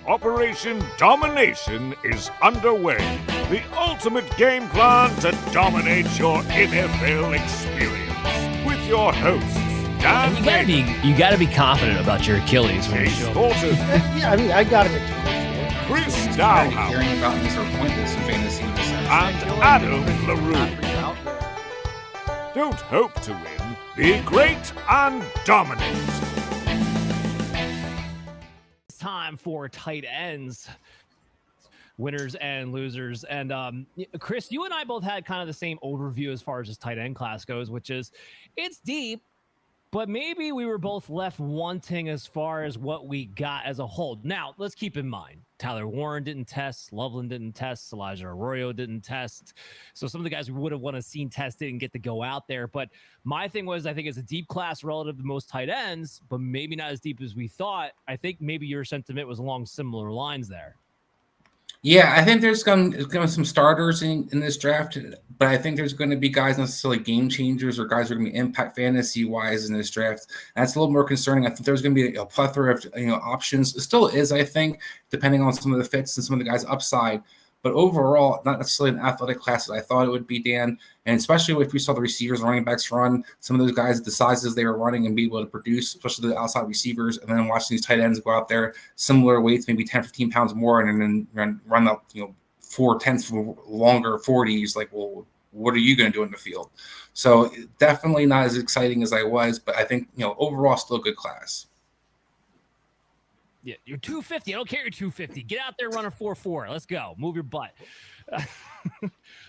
Operation Domination is underway. The ultimate game plan to dominate your NFL experience. With your hosts, Dan You gotta be confident about your Achilles when you Chase show up. Thornton, Yeah, I mean, I got it. Chris Hearing Dowhouse, about Mr. Pointless in fantasy in the sense. and Adam LaRue. Don't hope to win. Be great and dominate. It's time for tight ends, winners and losers. And Chris, you and I both had kind of the same overview as far as this tight end class goes, which is it's deep, but maybe we were both left wanting as far as what we got as a whole. Now, let's keep in mind, Tyler Warren didn't test, Loveland didn't test, Elijah Arroyo didn't test. So some of the guys we would have want to seen test didn't get to go out there. But my thing was, I think it's a deep class relative to most tight ends, but maybe not as deep as we thought. I think maybe your sentiment was along similar lines there. Yeah, I think there's going to be some starters in this draft, but I think there's going to be guys necessarily game changers or guys who are going to be impact fantasy wise in this draft. That's a little more concerning. I think there's going to be a plethora of options. It still is, I think, depending on some of the fits and some of the guys' upside. But overall, not necessarily an athletic class that I thought it would be, Dan. And especially if we saw the receivers, running backs run, some of those guys, the sizes they were running and be able to produce, especially the outside receivers, and then watching these tight ends go out there, similar weights, maybe 10, 15 pounds more, and then run up, 4/10 longer 40s. Like, well, what are you going to do in the field? So definitely not as exciting as I was, but I think, overall still a good class. Yeah, you're 250. I don't care you're 250. Get out there, run a 4.4. Let's go. Move your butt.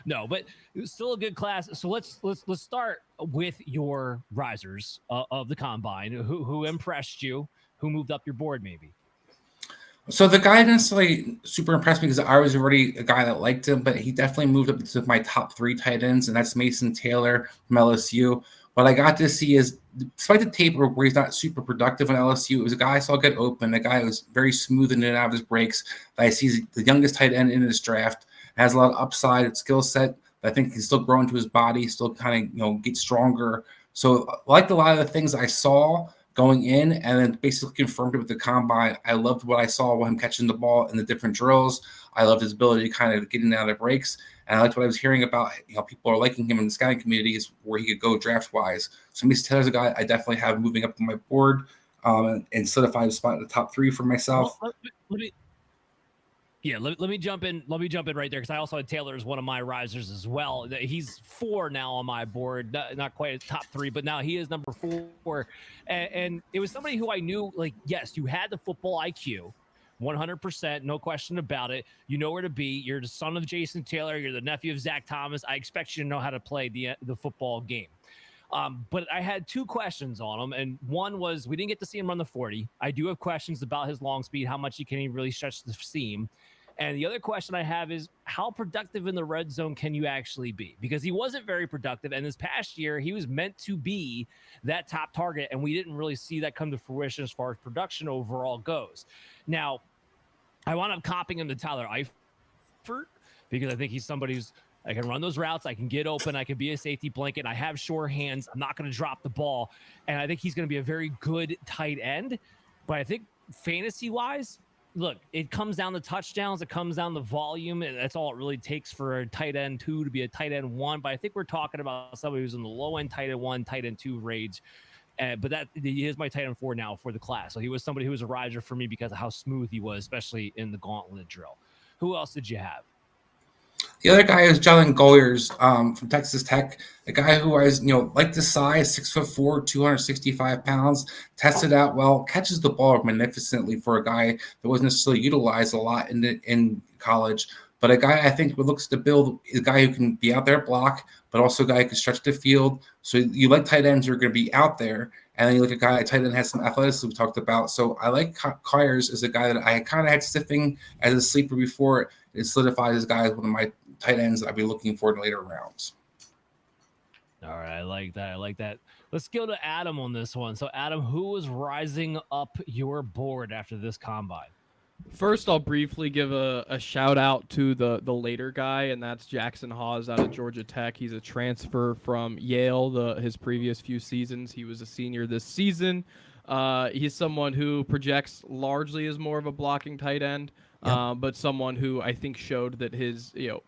No, but it was still a good class. So let's start with your risers of the combine. Who impressed you? Who moved up your board, maybe? So the guy necessarily super impressed me because I was already a guy that liked him, but he definitely moved up to my top 3 tight ends, and that's Mason Taylor from LSU. What I got to see is, despite the tape where he's not super productive in LSU, it was a guy I saw get open, a guy who was very smooth in and out of his breaks. That I see is the youngest tight end in this draft, has a lot of upside, skill set. I think he's still growing to his body, still kind of get stronger. So I liked a lot of the things I saw going in, and then basically confirmed it with the combine. I loved what I saw with him catching the ball in the different drills. I loved his ability to kind of get in and out of breaks. And I liked what I was hearing about, people are liking him in the scouting communities where he could go draft-wise. So Mason Taylor's a guy I definitely have moving up on my board and solidify a spot in the top 3 for myself. Well, let me jump in. Let me jump in right there because I also had Taylor as one of my risers as well. He's 4 now on my board, not quite top 3, but now he is number 4. And it was somebody who I knew, like, yes, you had the football IQ, 100%, no question about it. You know where to be. You're the son of Jason Taylor. You're the nephew of Zach Thomas. I expect you to know how to play the football game. But I had 2 questions on him, and one was we didn't get to see him run the 40. I do have questions about his long speed, how much he can really stretch the seam. And the other question I have is how productive in the red zone can you actually be? Because he wasn't very productive. And this past year, he was meant to be that top target. And we didn't really see that come to fruition as far as production overall goes. Now, I wound up copying him to Tyler Eifert because I think he's somebody who's I can run those routes. I can get open. I can be a safety blanket. I have sure hands. I'm not going to drop the ball. And I think he's going to be a very good tight end. But I think fantasy-wise, look, it comes down to touchdowns. It comes down to volume. And that's all it really takes for a tight end 2 to be a tight end 1. But I think we're talking about somebody who's in the low-end tight end 1, tight end 2 range. But that he is my tight end 4 now for the class. So he was somebody who was a riser for me because of how smooth he was, especially in the gauntlet drill. Who else did you have? The other guy is Jalin Conyers from Texas Tech, a guy who I like the size, 6'4", 265 pounds, tested out well, catches the ball magnificently for a guy that wasn't necessarily utilized a lot in college. But a guy I think looks to build is a guy who can be out there block, but also a guy who can stretch the field. So you like tight ends who are going to be out there. And then you look at a guy, a tight end has some athleticism we talked about. So I like Conyers as a guy that I kind of had sniffing as a sleeper before. It solidified as a guy as one of my tight ends that I'd be looking for in later rounds. All right, I like that. Let's go to Adam on this one. So Adam, who was rising up your board after this combine? First, I'll briefly give a shout out to the later guy, and that's Jackson Hawes out of Georgia Tech. He's a transfer from Yale. His previous few seasons, he was a senior this season. He's someone who projects largely as more of a blocking tight end, but someone who I think showed that his it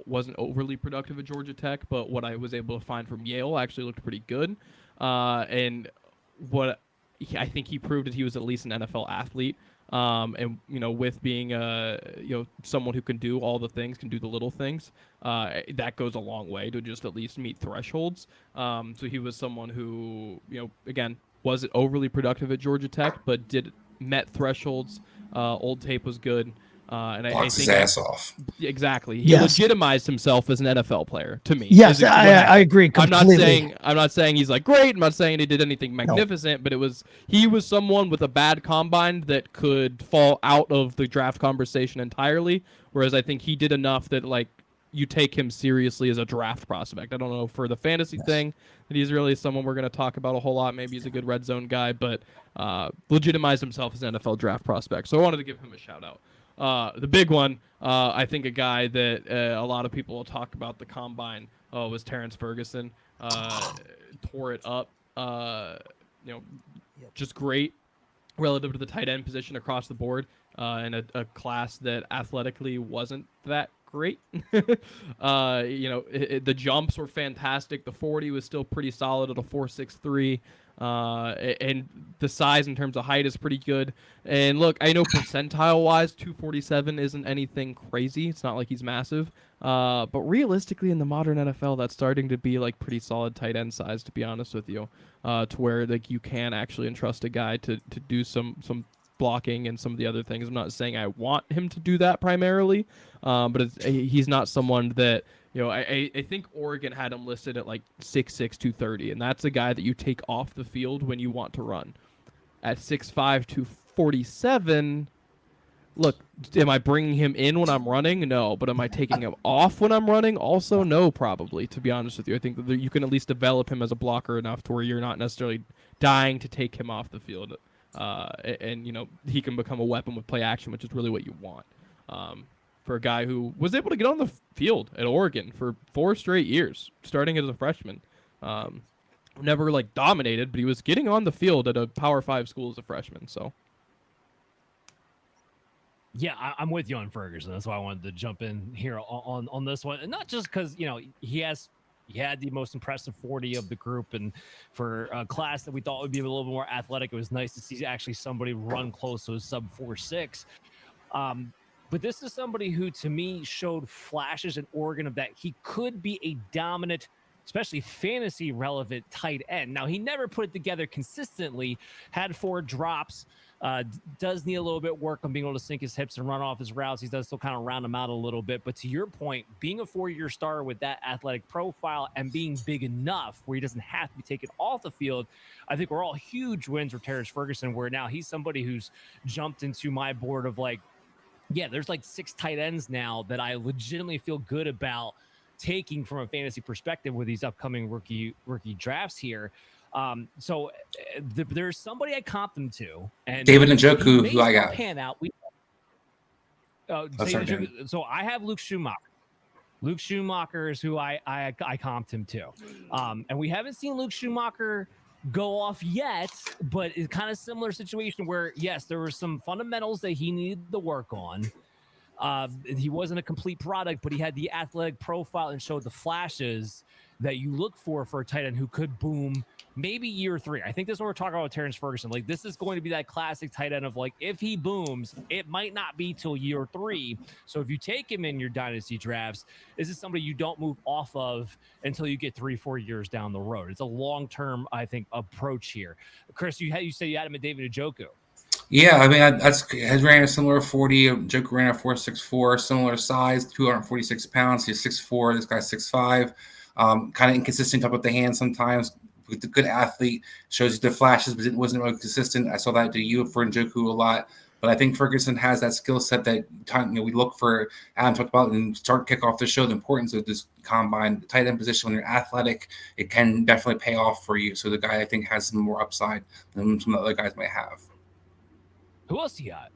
wasn't overly productive at Georgia Tech, but what I was able to find from Yale actually looked pretty good. And what I think he proved that he was at least an NFL athlete. And with being someone who can do all the things, can do the little things, that goes a long way to just at least meet thresholds. So he was someone who again wasn't overly productive at Georgia Tech, but met thresholds. Old tape was good. And I think his ass off. Exactly. He legitimized himself as an NFL player to me. Yes, I agree completely. I'm not saying he's like great. I'm not saying he did anything magnificent, but he was someone with a bad combine that could fall out of the draft conversation entirely. Whereas I think he did enough that like you take him seriously as a draft prospect. I don't know for the fantasy thing that he's really someone we're going to talk about a whole lot. Maybe he's a good red zone guy, but legitimized himself as an NFL draft prospect. So I wanted to give him a shout out. The big one, I think a guy that a lot of people will talk about the combine was Terrance Ferguson. Tore it up. Just great relative to the tight end position across the board in a class that athletically wasn't that great. The jumps were fantastic. The 40 was still pretty solid at a 4.63. And the size in terms of height is pretty good. And look, I know percentile-wise, 247 isn't anything crazy. It's not like he's massive. But realistically, in the modern NFL, that's starting to be like pretty solid tight end size, to be honest with you, to where like you can actually entrust a guy to do some blocking and some of the other things. I'm not saying I want him to do that primarily, but he's not someone that. I think Oregon had him listed at like 6'6", 230, and that's a guy that you take off the field when you want to run. At 6'5", 247, look, am I bringing him in when I'm running? No. But am I taking him off when I'm running? Also, no, probably, to be honest with you. I think that you can at least develop him as a blocker enough to where you're not necessarily dying to take him off the field. And he can become a weapon with play action, which is really what you want. For a guy who was able to get on the field at Oregon for 4 straight years, starting as a freshman. Never like dominated, but he was getting on the field at a Power 5 school as a freshman. So, yeah, I'm with you on Ferguson. That's why I wanted to jump in here on this one, and not just because he had the most impressive 40 of the group, and for a class that we thought would be a little bit more athletic, it was nice to see actually somebody run close to a sub 4.6. But this is somebody who, to me, showed flashes in Oregon of that he could be a dominant, especially fantasy relevant tight end. Now, he never put it together consistently, had 4 drops, does need a little bit work on being able to sink his hips and run off his routes. He does still kind of round them out a little bit. But to your point, being a 4-year starter with that athletic profile and being big enough where he doesn't have to be taken off the field, I think we're all huge wins for Terrance Ferguson, where now he's somebody who's jumped into my board of like, yeah, there's like 6 tight ends now that I legitimately feel good about taking from a fantasy perspective with these upcoming rookie drafts here. So there's somebody I comp them to, and David Njoku, who I got. Pan out. So I have Luke Schumacher. Luke Schumacher is who I comped him to, and we haven't seen Luke Schumacher go off yet, but it's kind of similar situation where, yes, there were some fundamentals that he needed to work on. He wasn't a complete product, but he had the athletic profile and showed the flashes that you look for a tight end who could boom maybe year 3. I think this is what we're talking about with Terrance Ferguson. Like, this is going to be that classic tight end of like, if he booms, it might not be till year 3. So if you take him in your dynasty drafts, this is somebody you don't move off of until you get 3-4 years down the road. It's a long-term, I think, approach here. Chris, you said you had him at David Njoku. Yeah, I mean, has ran a similar 40. Njoku ran a 4.64, similar size, 246 pounds. He's 6'4". This guy's 6'5". Kind of inconsistent up with the hand sometimes. With the good athlete, shows you the flashes, but it wasn't really consistent. I saw that to you for Njoku a lot. But I think Ferguson has that skill set that we look for. Adam talked about and kick off the show, the importance of this combine, the tight end position. When you're athletic, it can definitely pay off for you. So the guy, I think, has some more upside than some other guys might have. Who else you got?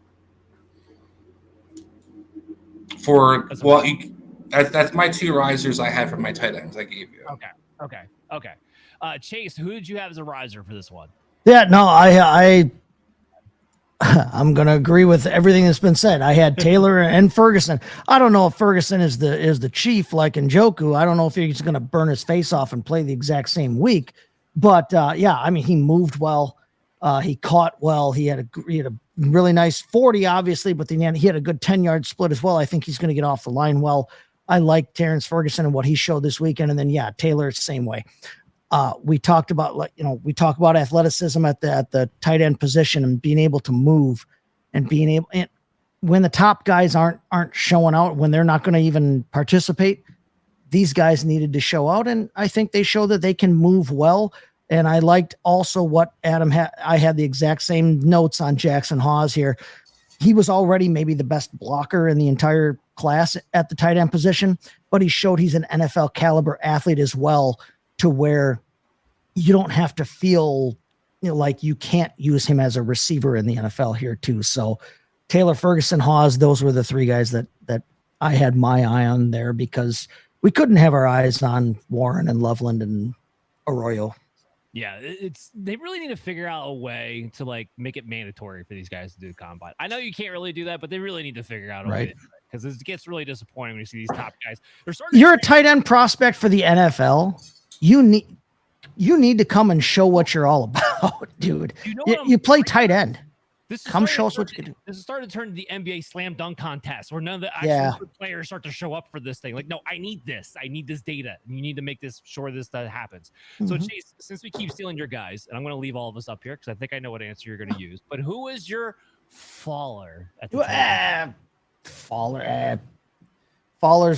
That's my two risers I had for my tight ends I gave you. Okay. Chase, who did you have as a riser for this one? Yeah, no, I'm going to agree with everything that's been said. I had Taylor and Ferguson. I don't know if Ferguson is the chief like Njoku. I don't know if he's going to burn his face off and play the exact same week. But he moved well. He caught well. He had a really nice 40, obviously, but then he had a good 10-yard split as well. I think he's going to get off the line well. I like Terrance Ferguson and what he showed this weekend. And then, Taylor, same way. We talked about athleticism at the tight end position and being able to move and when the top guys aren't showing out, when they're not going to even participate, these guys needed to show out. And I think they show that they can move well. And I liked also what Adam had. I had the exact same notes on Jackson Hawes here. He was already maybe the best blocker in the entire class at the tight end position, but he showed he's an NFL caliber athlete as well, to where you don't have to feel like you can't use him as a receiver in the NFL here too. So Taylor, Ferguson, Hawes, those were the three guys that I had my eye on there, because we couldn't have our eyes on Warren and Loveland and Arroyo. Yeah, they really need to figure out a way to make it mandatory for these guys to do the combine. I know you can't really do that, but they really need to figure out a way, because it gets really disappointing when you see these top guys. You're a tight end prospect for the NFL. You need to come and show what you're all about, dude. You play tight end. Come show us what you can do. This is starting to turn to the NBA slam dunk contest, where none of the actual good players start to show up for this thing. No, I need this. I need this data. You need to make sure this happens. Mm-hmm. So, Chase, since we keep stealing your guys, and I'm going to leave all of us up here because I think I know what answer you're going to use. But who is your faller at the time? Fallers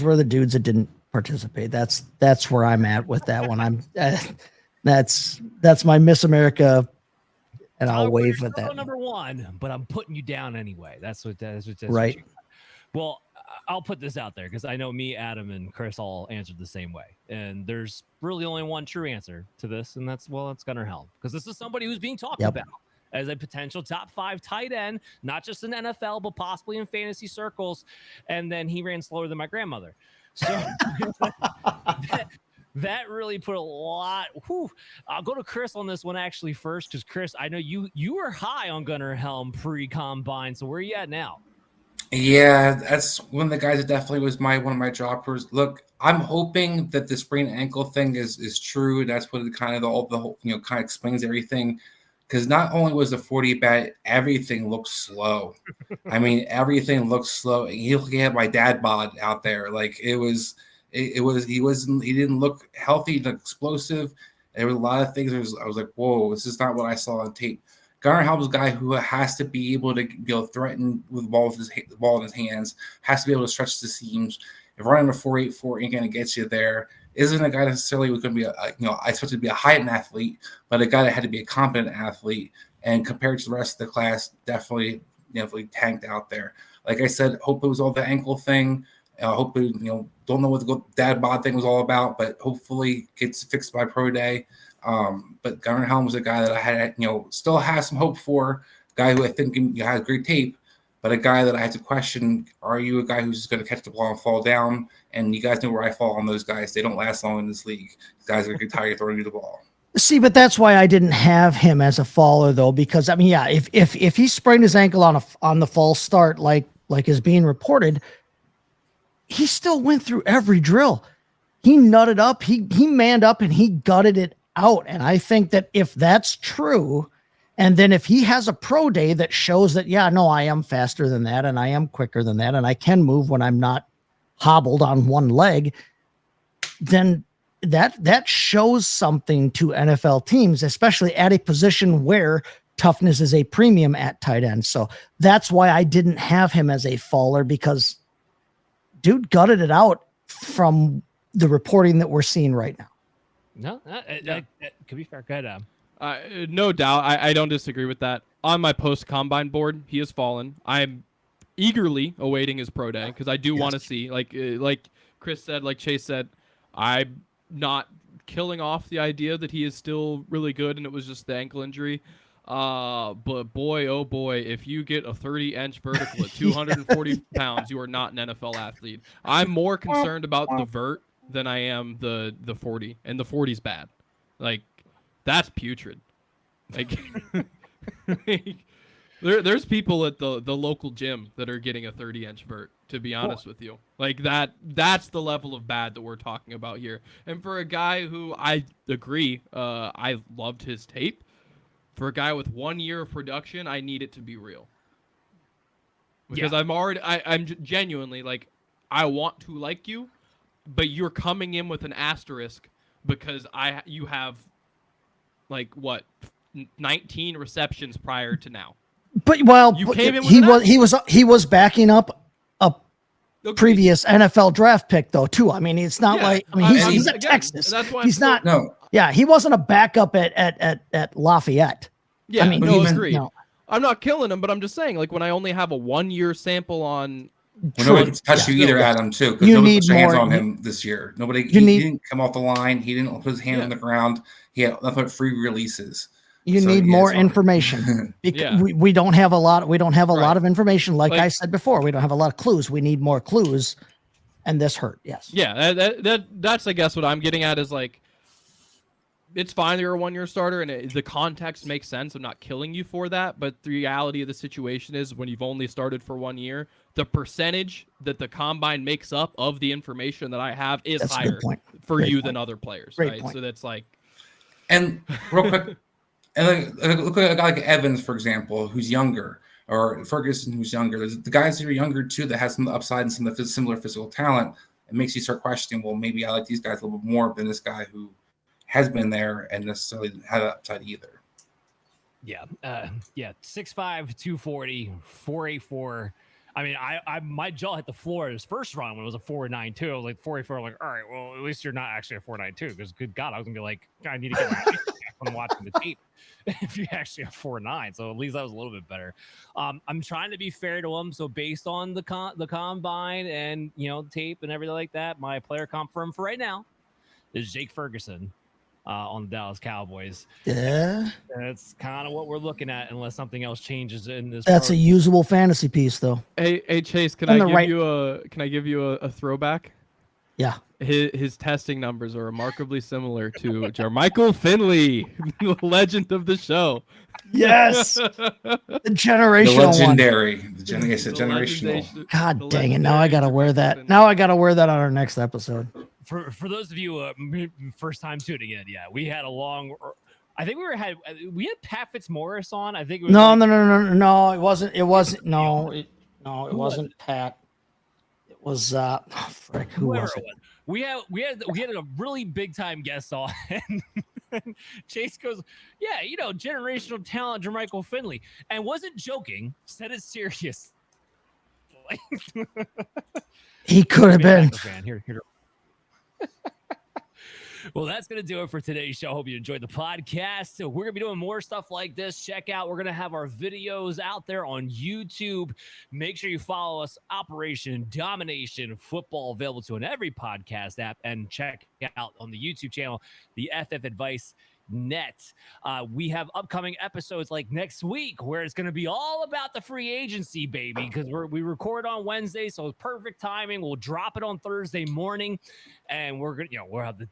were the dudes that didn't participate. That's where I'm at with that one. That's my Miss America. And I'll wave at that. Number one, but I'm putting you down anyway. That's right. Well, I'll put this out there because I know me, Adam, and Chris all answered the same way. And there's really only one true answer to this, and that's Gunnar Helm. Because this is somebody who's being talked about as a potential top 5 tight end, not just in NFL, but possibly in fantasy circles. And then he ran slower than my grandmother. So that really put a lot. I'll go to Chris on this one actually first, because Chris, I know you were high on Gunnar Helm pre-combine. So where are you at now? Yeah, that's one of the guys that definitely was one of my droppers. Look, I'm hoping that the sprained ankle thing is true. That's what kind of explains everything. Because not only was the 40 bad, everything looked slow. I mean, everything looked slow. He had my dad bod out there. He didn't look healthy and explosive. There were a lot of things. I was like, whoa, this is not what I saw on tape. Gunnar Helm's a guy who has to be able to threaten with the ball in his hands, has to be able to stretch the seams. If running a 4.84 ain't going to get you there, isn't a guy necessarily who's going to be I expected to be a high-end athlete, but a guy that had to be a competent athlete. And compared to the rest of the class, definitely tanked out there. Like I said, hope it was all the ankle thing. Hopefully, don't know what the dad bod thing was all about, but hopefully gets fixed by pro day. But Gunnar Helm was a guy that I had, still has some hope for. Guy who I think has great tape, but a guy that I had to question: are you a guy who's just going to catch the ball and fall down? And you guys know where I fall on those guys. They don't last long in this league. These guys are get tired of throwing you the ball. See, but that's why I didn't have him as a faller, though, because if he sprained his ankle on the false start, like is being reported, he still went through every drill. He nutted up, he manned up, and he gutted it out. And I think that if that's true, and then if he has a pro day that shows that, I am faster than that, and I am quicker than that, and I can move when I'm not hobbled on one leg, then that shows something to NFL teams, especially at a position where toughness is a premium at tight end. So that's why I didn't have him as a faller, because dude gutted it out from the reporting that we're seeing right now. No, that could be fair. Go ahead, Adam. No doubt. I don't disagree with that. On my post-combine board, he has fallen. I'm eagerly awaiting his pro day because I do want to see, like Chris said, like Chase said, I'm not killing off the idea that he is still really good and it was just the ankle injury. But boy, oh boy, if you get a 30-inch vertical at 240 pounds, you are not an NFL athlete. I'm more concerned about the vert than I am the 40, and the 40's bad. Like, that's putrid. Like, there's people at the local gym that are getting a 30-inch vert, to be honest with you. Like, that's the level of bad that we're talking about here. And for a guy who I agree, I loved his tape. For a guy with 1 year of production, I need it to be real. Because I'm genuinely, like, I want to like you, but you're coming in with an asterisk because you have, like, what, 19 receptions prior to now. But well, You came in with he was backing up a previous NFL draft pick though too. I mean, it's not like he's at Texas. That's why he's not. No. Yeah, he wasn't a backup at Lafayette. Yeah, I mean, agreed. I'm not killing him, but I'm just saying, like, when I only have a 1 year sample on. Well, nobody can touch you either, Adam, too, because nobody put their hands on him this year. He didn't come off the line. He didn't put his hand on the ground. He had nothing but free releases. You need more information. Because we don't have a lot. We don't have a lot of information. Like I said before, we don't have a lot of clues. We need more clues, and this hurt. Yes. Yeah, that's I guess what I'm getting at is, like, it's fine that you're a 1 year starter and the context makes sense. I'm not killing you for that, but the reality of the situation is when you've only started for 1 year, the percentage that the combine makes up of the information that I have is higher for you than other players. Right. So that's like, and real quick, and look at a guy like Evans, for example, who's younger, or Ferguson, who's younger. There's the guys that are younger too that has some upside and some of the similar physical talent. It makes you start questioning, well, maybe I like these guys a little bit more than this guy who has been there and necessarily didn't have that upside either. Yeah. 6'5", 240, 484. I mean, my jaw hit the floor his first round when it was a 4.92. I was like 4.84. Like, all right, well, at least you're not actually a 4.92. Because good God, I was gonna be like, I need to get my face back when I'm watching the tape. If you actually have 4.9, so at least that was a little bit better. I'm trying to be fair to him. So based on the combine and tape and everything like that, my player comp for him for right now is Jake Ferguson. On the Dallas Cowboys. Yeah. That's kind of what we're looking at unless something else changes in this. That's program. A usable fantasy piece though. Hey Chase, can I give you a throwback? Yeah. His testing numbers are remarkably similar to Jermichael Finley, the legend of the show. Yes. The generational the legendary. One. The generational. God dang it. Now I got to wear that. Now I got to wear that on our next episode. For those of you first time tuning in, we had a long. I think we had Pat Fitzmaurice on. I think it was no. It wasn't. It wasn't Pat. It was frick. Who was it? We had a really big time guest on. And Chase goes, generational talent, Jermichael Finley, and wasn't joking. Said it serious. He could have been. Here. Well, that's going to do it for today's show. Hope you enjoyed the podcast. So we're going to be doing more stuff like this. Check out, we're going to have our videos out there on YouTube. Make sure you follow us, Operation Domination Football, available to in every podcast app. And check out on the YouTube channel, the FF Advice Net. We have upcoming episodes like next week where it's going to be all about the free agency, baby, because we record on Wednesday, so it's perfect timing. We'll drop it on Thursday morning, and we're gonna we'll have the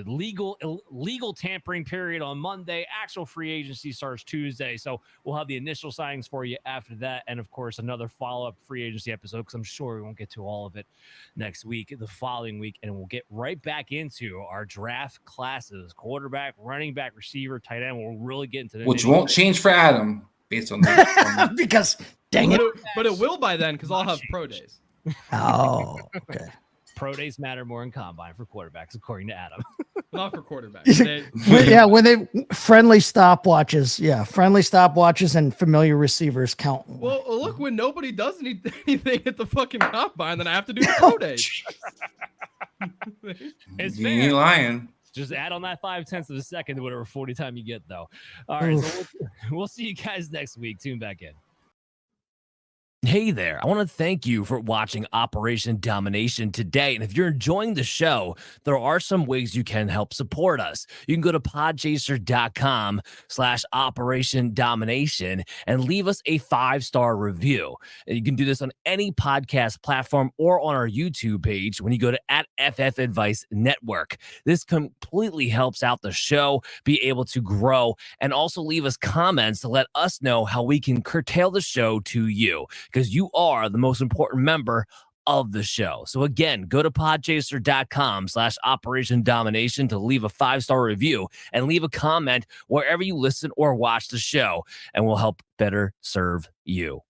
legal tampering period on Monday. Actual free agency starts Tuesday, so we'll have the initial signings for you after that, and of course another follow-up free agency episode, because I'm sure we won't get to all of it next week, the following week, and we'll get right back into our draft classes: quarterback, running back, receiver, tight end. We'll really get into which won't change for Adam based on that. Because dang it. But it will by then, because I'll have pro days. Oh, okay. Pro days matter more in combine for quarterbacks, according to Adam. Not for quarterbacks. When they friendly stopwatches. Yeah, friendly stopwatches and familiar receivers count. Well, look, when nobody does anything at the fucking combine, then I have to do pro days. It's you ain't lying. Just add on that 0.5 of a second to whatever 40 time you get, though. All right, so we'll see you guys next week. Tune back in. Hey there. I want to thank you for watching Operation Domination today. And if you're enjoying the show, there are some ways you can help support us. You can go to podchaser.com/Operation Domination and leave us a 5-star review. And you can do this on any podcast platform or on our YouTube page when you go to @FF Advice Network. This completely helps out the show be able to grow, and also leave us comments to let us know how we can curtail the show to you, because you are the most important member of the show. So again, go to podchaser.com/Operation Domination to leave a 5-star review and leave a comment wherever you listen or watch the show, and we'll help better serve you.